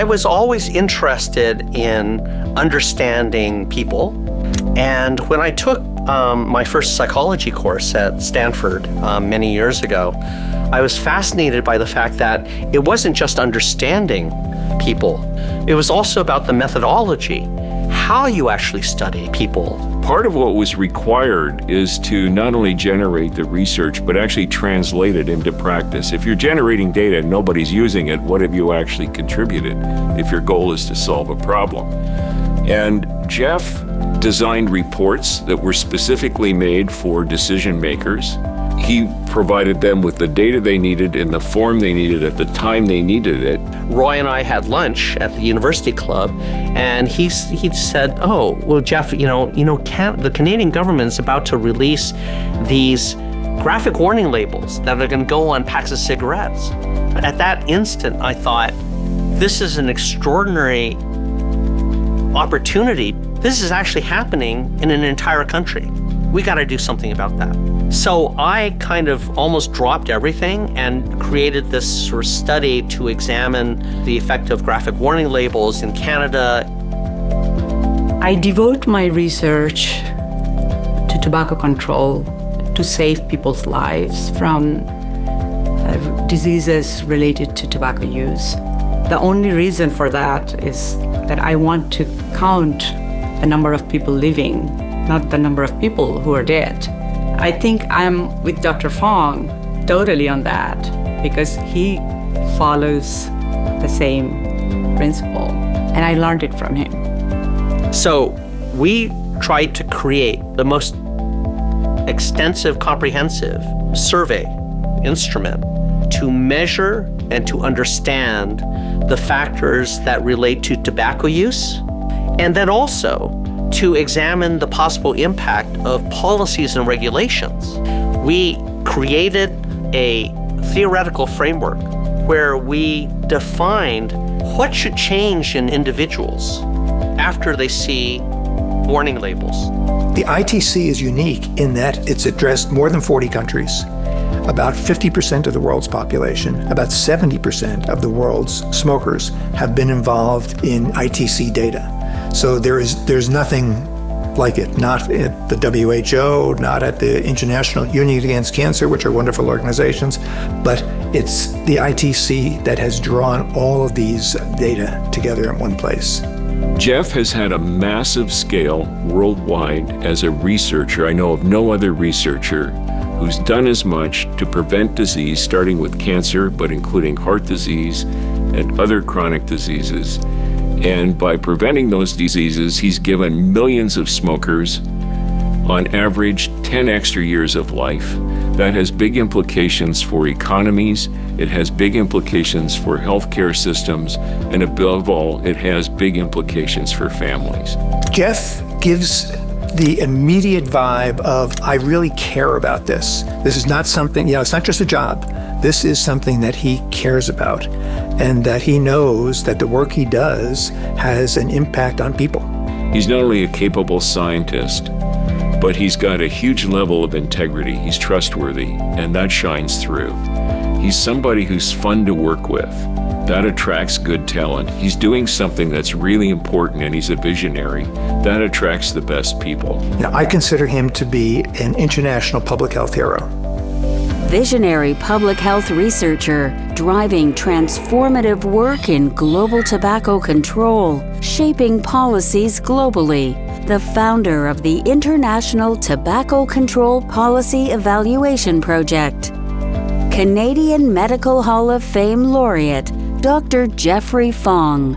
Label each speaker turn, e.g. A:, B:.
A: I was always interested in understanding people. And when I took my first psychology course at Stanford many years ago, I was fascinated by the fact that it wasn't just understanding people. It was also about the methodology, how you actually study people.
B: Part of what was required is to not only generate the research, but actually translate it into practice. If you're generating data and nobody's using it, what have you actually contributed if your goal is to solve a problem? And Geoff designed reports that were specifically made for decision makers. He provided them with the data they needed in the form they needed at the time they needed it.
A: Roy and I had lunch at the university club, and he said, "Oh, well, Geoff, the Canadian government's about to release these graphic warning labels that are going to go on packs of cigarettes." At that instant, I thought, this is an extraordinary opportunity. This is actually happening in an entire country. We got to do something about that. So I kind of almost dropped everything and created this sort of study to examine the effect of graphic warning labels in Canada.
C: I devote my research to tobacco control to save people's lives from diseases related to tobacco use. The only reason for that is that I want to count the number of people living, not the number of people who are dead. I think I'm with Dr. Fong totally on that because he follows the same principle, and I learned it from him.
A: So we tried to create the most extensive, comprehensive survey instrument to measure and to understand the factors that relate to tobacco use, and then also to examine the possible impact of policies and regulations. We created a theoretical framework where we defined what should change in individuals after they see warning labels.
D: The ITC is unique in that it's addressed more than 40 countries, about 50% of the world's population, about 70% of the world's smokers have been involved in ITC data. So there's nothing like it, not at the WHO, not at the International Union Against Cancer, which are wonderful organizations, but it's the ITC that has drawn all of these data together in one place.
B: Geoff has had a massive scale worldwide as a researcher. I know of no other researcher who's done as much to prevent disease, starting with cancer, but including heart disease and other chronic diseases. And by preventing those diseases, he's given millions of smokers, on average, 10 extra years of life. That has big implications for economies, it has big implications for healthcare systems, and above all, it has big implications for families.
D: Geoff gives the immediate vibe of, I really care about this. This is not something, it's not just a job. This is something that he cares about, and that he knows that the work he does has an impact on people.
B: He's not only a capable scientist, but he's got a huge level of integrity. He's trustworthy, and that shines through. He's somebody who's fun to work with. That attracts good talent. He's doing something that's really important, and he's a visionary. That attracts the best people.
D: I consider him to be an international public health hero.
E: Visionary public health researcher driving transformative work in global tobacco control, shaping policies globally. The founder of the International Tobacco Control Policy Evaluation Project. Canadian Medical Hall of Fame laureate, Dr. Geoffrey Fong.